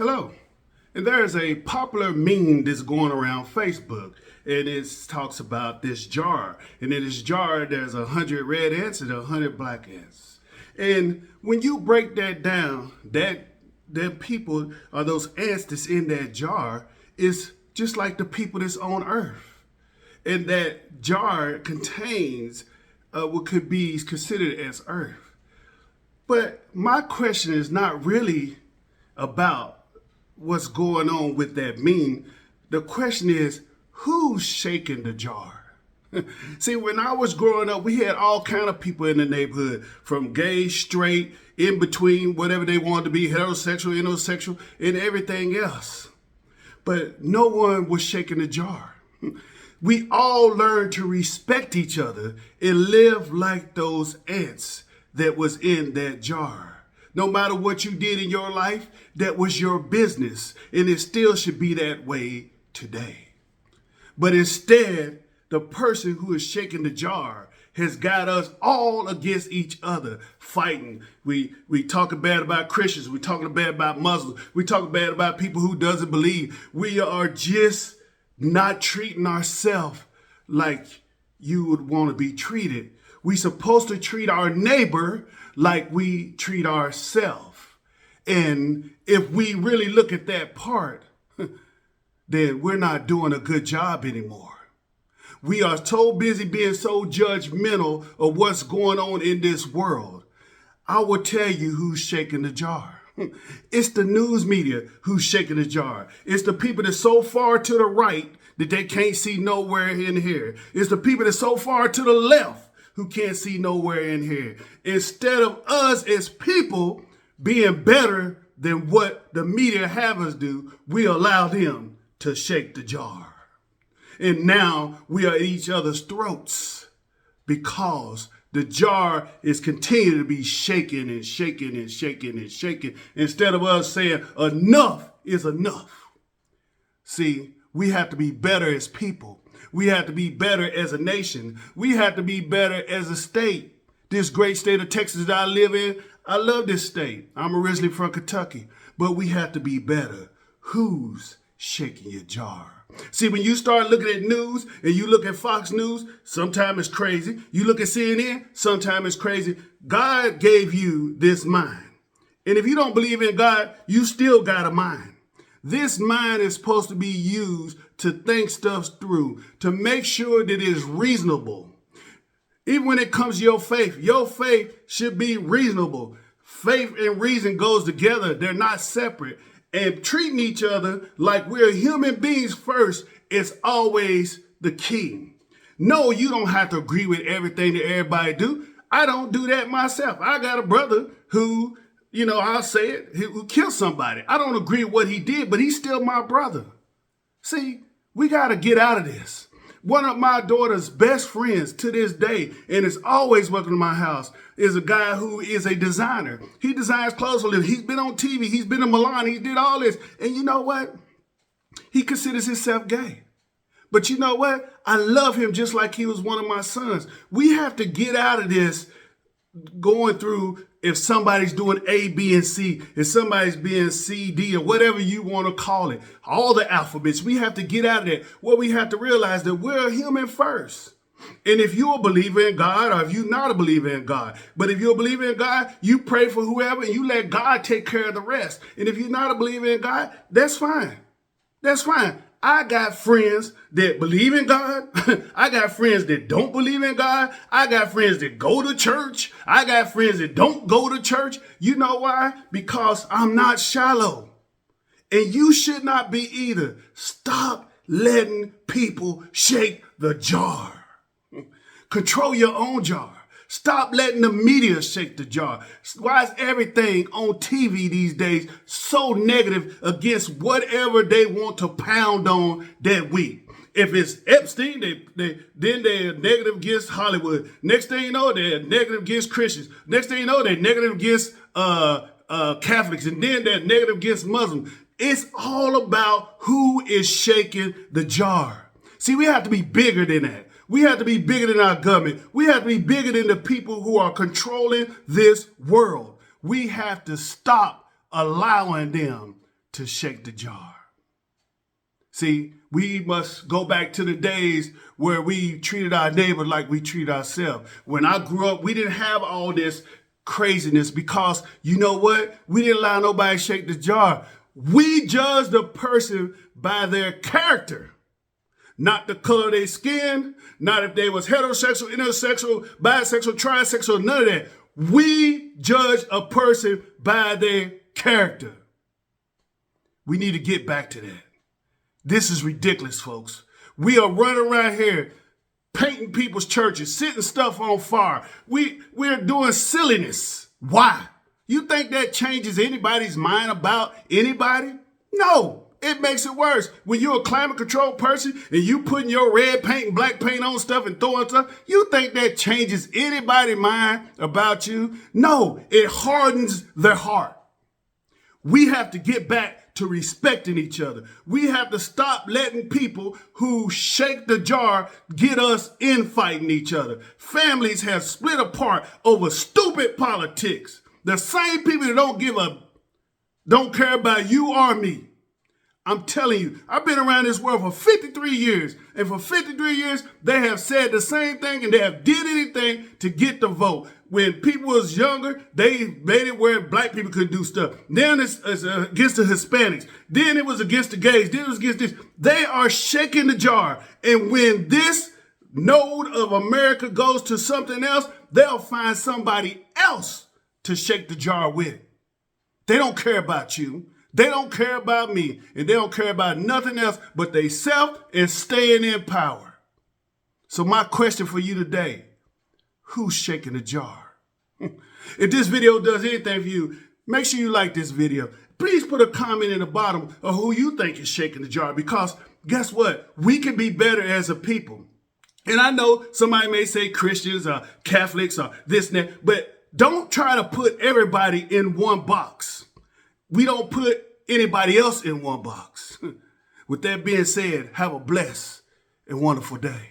Hello. And there is a popular meme that's going around Facebook, and it talks about this jar. And in this jar, there's 100 red ants and 100 black ants. And when you break that down, that people or those ants that's in that jar is just like the people that's on Earth. And that jar contains what could be considered as Earth. But my question is not really about what's going on with that meme. The question is, who's shaking the jar? See, when I was growing up, we had all kind of people in the neighborhood, from gay, straight, in between, whatever they wanted to be, heterosexual, intersexual, and everything else. But no one was shaking the jar. We all learned to respect each other and live like those ants that was in that jar. No matter what you did in your life, that was your business, and it still should be that way today. But instead, the person who is shaking the jar has got us all against each other, fighting. We talking bad about Christians. We talking bad about Muslims. We talking bad about people who doesn't believe. We are just not treating ourselves like you would want to be treated. We supposed to treat our neighbor like we treat ourselves. And if we really look at that part, then we're not doing a good job anymore. We are so busy being so judgmental of what's going on in this world. I will tell you who's shaking the jar. It's the news media who's shaking the jar. It's the people that's so far to the right that they can't see nowhere in here. It's the people that's so far to the left who can't see nowhere in here. Instead of us as people being better than what the media have us do, we allow them to shake the jar. And now we are at each other's throats because the jar is continuing to be shaken and shaken and shaken and shaken instead of us saying enough is enough. See, we have to be better as people. We have to be better as a nation. We have to be better as a state. This great state of Texas that I live in, I love this state. I'm originally from Kentucky, but we have to be better. Who's shaking your jar? See, when you start looking at news and you look at Fox News, sometimes it's crazy. You look at CNN, sometimes it's crazy. God gave you this mind. And if you don't believe in God, you still got a mind. This mind is supposed to be used to think stuff through, to make sure that it is reasonable. Even when it comes to your faith should be reasonable. Faith and reason goes together. They're not separate. And treating each other like we're human beings first is always the key. No, you don't have to agree with everything that everybody do. I don't do that myself. I got a brother who, I'll say it, who killed somebody. I don't agree with what he did, but he's still my brother. See, we got to get out of this. One of my daughter's best friends to this day, and is always welcome to my house, is a guy who is a designer. He designs clothes for a living. He's been on TV. He's been in Milan. He did all this. And you know what? He considers himself gay. But you know what? I love him just like he was one of my sons. We have to get out of this going through if somebody's doing A, B, and C, if somebody's being C, D, or whatever you want to call it, all the alphabets, we have to get out of that. Well, we have to realize that we're a human first. And if you're a believer in God, or if you're not a believer in God, but if you're a believer in God, you pray for whoever and you let God take care of the rest. And if you're not a believer in God, that's fine. That's fine. I got friends that believe in God. I got friends that don't believe in God. I got friends that go to church. I got friends that don't go to church. You know why? Because I'm not shallow. And you should not be either. Stop letting people shake the jar. Control your own jar. Stop letting the media shake the jar. Why is everything on TV these days so negative against whatever they want to pound on that week? If it's Epstein, then they're negative against Hollywood. Next thing you know, they're negative against Christians. Next thing you know, they're negative against Catholics. And then they're negative against Muslims. It's all about who is shaking the jar. See, we have to be bigger than that. We have to be bigger than our government. We have to be bigger than the people who are controlling this world. We have to stop allowing them to shake the jar. See, we must go back to the days where we treated our neighbor like we treat ourselves. When I grew up, we didn't have all this craziness because you know what? We didn't allow nobody to shake the jar. We judged a person by their character, not the color of their skin, not if they was heterosexual, intersexual, bisexual, trisexual, none of that. We judge a person by their character. We need to get back to that. This is ridiculous, folks. We are running around here painting people's churches, setting stuff on fire. We're doing silliness. Why? You think that changes anybody's mind about anybody? No, it makes it worse. When you're a climate control person and you putting your red paint and black paint on stuff and throwing stuff, you think that changes anybody's mind about you? No, it hardens their heart. We have to get back to respecting each other. We have to stop letting people who shake the jar get us infighting each other. Families have split apart over stupid politics. The same people that don't care about you or me. I'm telling you, I've been around this world for 53 years. And for 53 years, they have said the same thing and they have did anything to get the vote. When people was younger, they made it where black people couldn't do stuff. Then it's against the Hispanics. Then it was against the gays. Then it was against this. They are shaking the jar. And when this node of America goes to something else, they'll find somebody else to shake the jar with. They don't care about you. They don't care about me. And they don't care about nothing else but they self and staying in power. So my question for you today, who's shaking the jar? If this video does anything for you, make sure you like this video. Please put a comment in the bottom of who you think is shaking the jar, because guess what? We can be better as a people. And I know somebody may say Christians or Catholics or this and that, but don't try to put everybody in one box. We don't put anybody else in one box. With that being said, have a blessed and wonderful day.